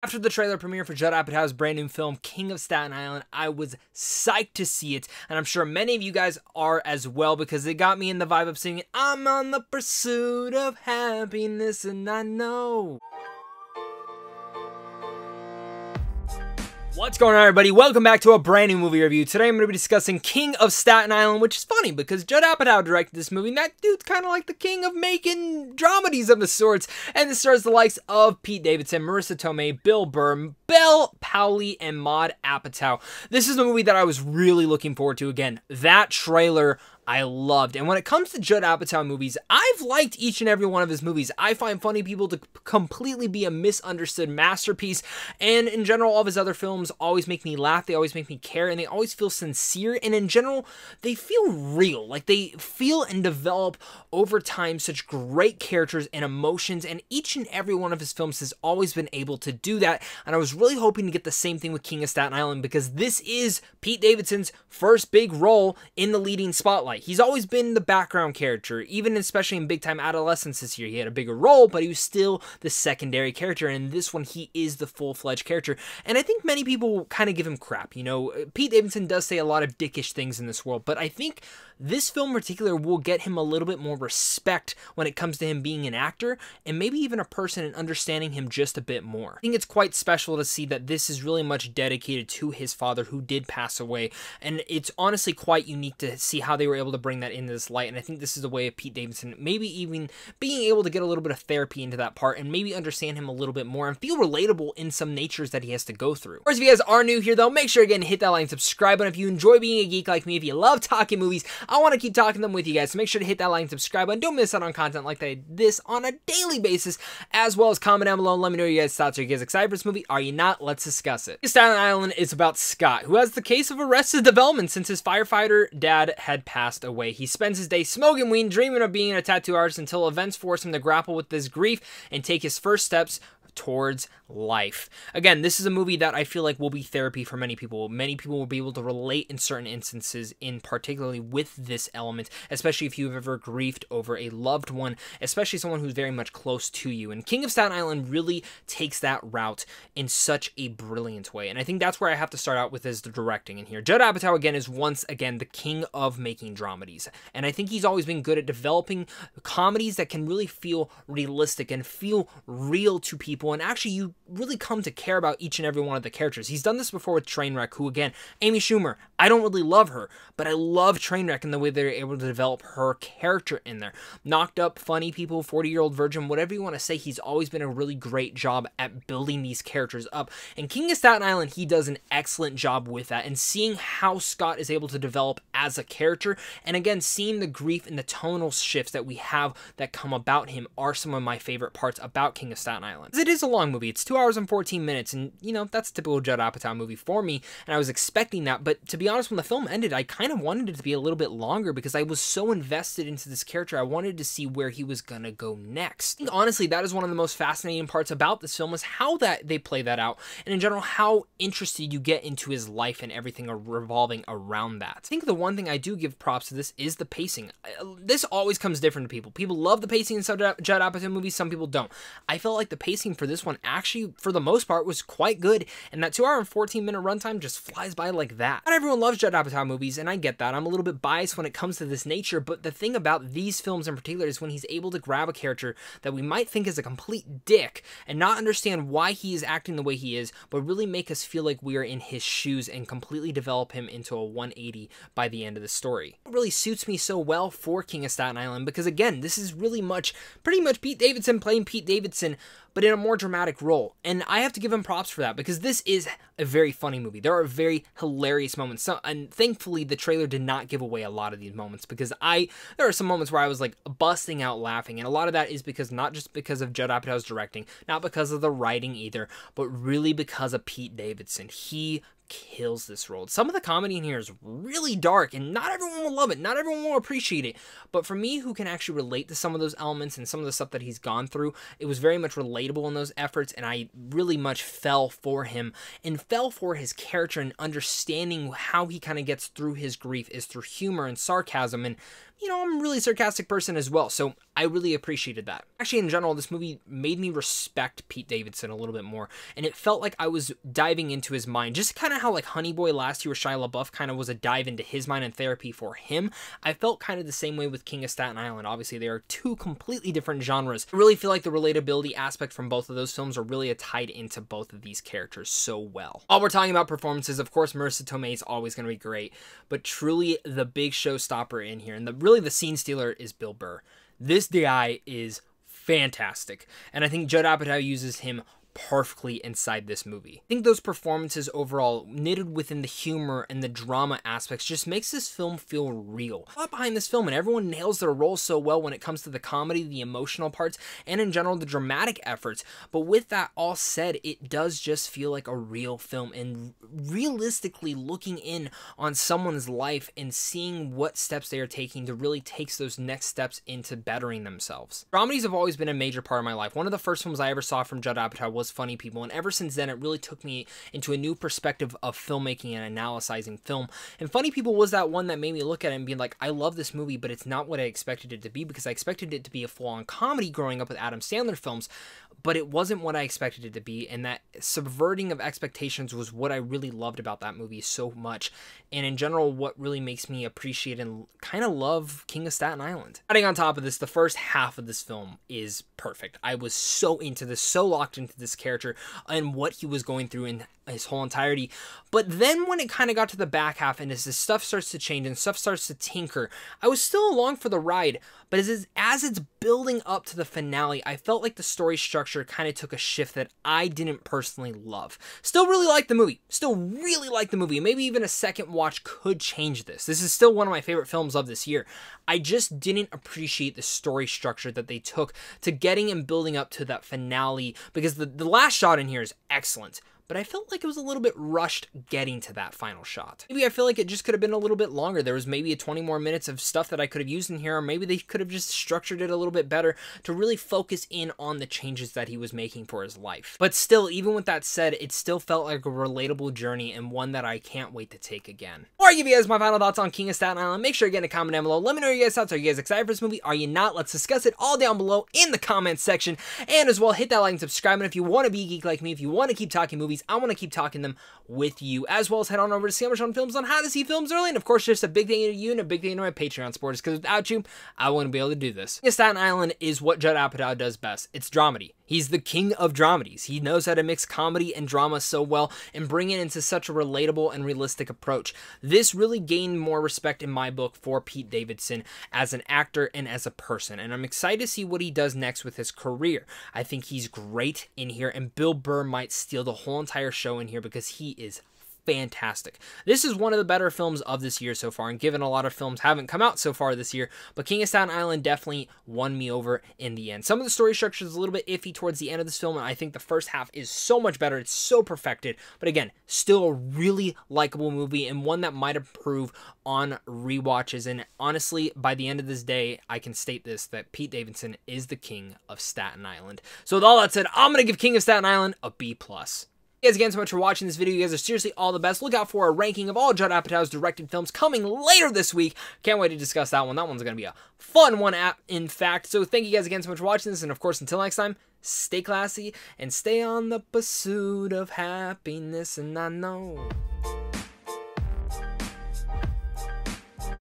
After the trailer premiere for Judd Apatow's brand new film, King of Staten Island, I was psyched to see it, and I'm sure many of you guys are as well, because it got me in the vibe of singing, I'm on the pursuit of happiness, and I know. What's going on, everybody? Welcome back to a brand new movie review. Today I'm going to be discussing King of Staten Island, which is funny because Judd Apatow directed this movie, and that dude's kind of like the king of making dramedies of the sorts. And this stars the likes of Pete Davidson, Marissa Tomei, Bill Burr, Belle Powley, and Maude Apatow. This is a movie that I was really looking forward to. Again, that trailer I loved. And when it comes to Judd Apatow movies, I've liked each and every one of his movies. I find Funny People to completely be a misunderstood masterpiece, and in general, all of his other films always make me laugh, they always make me care, and they always feel sincere, and in general, they feel real. Like, they feel and develop over time such great characters and emotions, and each and every one of his films has always been able to do that, and I was really hoping to get the same thing with King of Staten Island, because this is Pete Davidson's first big role in the leading spotlight. He's always been the background character, even especially in Big Time Adolescence this year. He had a bigger role, but he was still the secondary character, and in this one, he is the full-fledged character, and I think many people kind of give him crap. You know, Pete Davidson does say a lot of dickish things in this world, but I think this film in particular will get him a little bit more respect when it comes to him being an actor, and maybe even a person, and understanding him just a bit more. I think it's quite special to see that this is really much dedicated to his father, who did pass away, and it's honestly quite unique to see how they were able to bring that into this light, and I think this is a way of Pete Davidson maybe even being able to get a little bit of therapy into that part, and maybe understand him a little bit more, and feel relatable in some natures that he has to go through. Of course, if you guys are new here, though, make sure again to hit that like and subscribe button if you enjoy being a geek like me. If you love talking movies, I want to keep talking them with you guys, so make sure to hit that like and subscribe button. Don't miss out on content like this on a daily basis, as well as comment down below and let me know your guys' thoughts. Are you guys excited for this movie? Are you not? Let's discuss it. Staten Island is about Scott, who has the case of Arrested Development since his firefighter dad had passed away. He spends his day smoking weed, dreaming of being a tattoo artist, until events force him to grapple with this grief and take his first steps towards life. Again, this is a movie that I feel like will be therapy for many people. Many people will be able to relate in certain instances, in particularly with this element, especially if you've ever grieved over a loved one, especially someone who's very much close to you. And King of Staten Island really takes that route in such a brilliant way. And I think that's where I have to start out with, is the directing in here. Judd Apatow, again, is once again the king of making dramedies. And I think he's always been good at developing comedies that can really feel realistic and feel real to people, and actually you really come to care about each and every one of the characters. He's done this before with Trainwreck, who, again, Amy Schumer, I don't really love her, but I love Trainwreck and the way they're able to develop her character in there. Knocked Up, Funny People, 40-Year-Old Virgin, whatever you want to say, he's always been a really great job at building these characters up. And King of Staten Island, he does an excellent job with that, and seeing how Scott is able to develop as a character, and again, seeing the grief and the tonal shifts that we have that come about him, are some of my favorite parts about King of Staten Island. It is a long movie. It's 2 hours and 14 minutes, and, you know, that's a typical Judd Apatow movie for me, and I was expecting that, but to be honest, when the film ended, I kind of wanted it to be a little bit longer, because I was so invested into this character. I wanted to see where he was gonna go next. I think, honestly, that is one of the most fascinating parts about this film, is how that they play that out, and in general, how interested you get into his life and everything revolving around that. I think the one thing I do give props to this is the pacing. This always comes different to people. People love the pacing in some Judd Apatow movies, some people don't. I felt like the pacing for this one actually, for the most part, was quite good, and that 2 hour and 14 minute runtime just flies by like that. Not everyone loves Judd Apatow movies, and I get that. I'm a little bit biased when it comes to this nature, but the thing about these films in particular is when he's able to grab a character that we might think is a complete dick and not understand why he is acting the way he is, but really make us feel like we are in his shoes and completely develop him into a 180 by the end of the story. It really suits me so well for King of Staten Island, because again, this is really pretty much Pete Davidson playing Pete Davidson, but in a more dramatic role. And I have to give him props for that, because this is a very funny movie. There are very hilarious moments, and thankfully the trailer did not give away a lot of these moments, because there are some moments where I was like busting out laughing, and a lot of that is because, not just because of Judd Apatow's directing, not because of the writing either, but really because of Pete Davidson. He kills this role. Some of the comedy in here is really dark, and not everyone will love it, not everyone will appreciate it, but for me, who can actually relate to some of those elements and some of the stuff that he's gone through, it was very much relatable in those efforts, and I really much fell for him and fell for his character, and understanding how he kind of gets through his grief is through humor and sarcasm, and you know, I'm a really sarcastic person as well, so I really appreciated that. Actually, in general, this movie made me respect Pete Davidson a little bit more, and it felt like I was diving into his mind, just kind of how like Honey Boy last year with Shia LaBeouf kind of was a dive into his mind and therapy for him. I felt kind of the same way with King of Staten Island. Obviously, they are two completely different genres. I really feel like the relatability aspect from both of those films are really tied into both of these characters so well. While we're talking about performances, of course, Marissa Tomei is always going to be great, but truly the big showstopper in here, and really the scene stealer, is Bill Burr. This guy is fantastic, and I think Judd Apatow uses him perfectly inside this movie. I think those performances overall, knitted within the humor and the drama aspects, just makes this film feel real. A lot behind this film, and everyone nails their roles so well when it comes to the comedy, the emotional parts, and in general the dramatic efforts. But with that all said, it does just feel like a real film, and realistically looking in on someone's life and seeing what steps they are taking to really take those next steps into bettering themselves. Dramedies have always been a major part of my life. One of the first films I ever saw from Judd Apatow was Funny People, and ever since then it really took me into a new perspective of filmmaking and analyzing film. And Funny People was that one that made me look at it and be like, I love this movie, but it's not what I expected it to be, because I expected it to be a full-on comedy growing up with Adam Sandler films, but it wasn't what I expected it to be, and that subverting of expectations was what I really loved about that movie so much, and in general what really makes me appreciate and kind of love King of Staten Island. Adding on top of this, the first half of this film is perfect. I was so into this, so locked into this character and what he was going through in his whole entirety. But then when it kind of got to the back half and as this stuff starts to change and stuff starts to tinker, I was still along for the ride, but as it's building up to the finale, I felt like the story structure kind of took a shift that I didn't personally love. Still really like the movie. Still really like the movie. Maybe even a second watch could change this. This is still one of my favorite films of this year. I just didn't appreciate the story structure that they took to getting and building up to that finale, because the last shot in here is excellent, but I felt like it was a little bit rushed getting to that final shot. Maybe I feel like it just could have been a little bit longer. There was maybe 20 more minutes of stuff that I could have used in here, or maybe they could have just structured it a little bit better to really focus in on the changes that he was making for his life. But still, even with that said, it still felt like a relatable journey and one that I can't wait to take again. Before I give you guys my final thoughts on King of Staten Island, make sure you get a comment down below. Let me know your guys' thoughts. Are you guys excited for this movie? Are you not? Let's discuss it all down below in the comments section. And as well, hit that like and subscribe. And if you want to be a geek like me, if you want to keep talking movies, I want to keep talking them with you, as well as head on over to Sandwich Films on how to see films early. And of course, just a big thank you to you and a big thank you to my Patreon supporters, because without you, I wouldn't be able to do this. Staten Island is what Judd Apatow does best. It's dramedy. He's the king of dramedies. He knows how to mix comedy and drama so well and bring it into such a relatable and realistic approach. This really gained more respect in my book for Pete Davidson as an actor and as a person, and I'm excited to see what he does next with his career. I think he's great in here, and Bill Burr might steal the whole entire show in here because he is fantastic. This is one of the better films of this year so far, and given a lot of films haven't come out so far this year, but King of Staten Island definitely won me over in the end. Some of the story structure is a little bit iffy towards the end of this film, and I think the first half is so much better. It's so perfected, but again, still a really likable movie and one that might improve on rewatches. And honestly, by the end of this day, I can state this, that Pete Davidson is the king of Staten Island. So with all that said, I'm going to give King of Staten Island a B+. Thank you guys again so much for watching this video. You guys are seriously all the best. Look out for a ranking of all Judd Apatow's directed films coming later this week. Can't wait to discuss that one. That one's going to be a fun one, in fact. So thank you guys again so much for watching this. And of course, until next time, stay classy and stay on the pursuit of happiness. And I know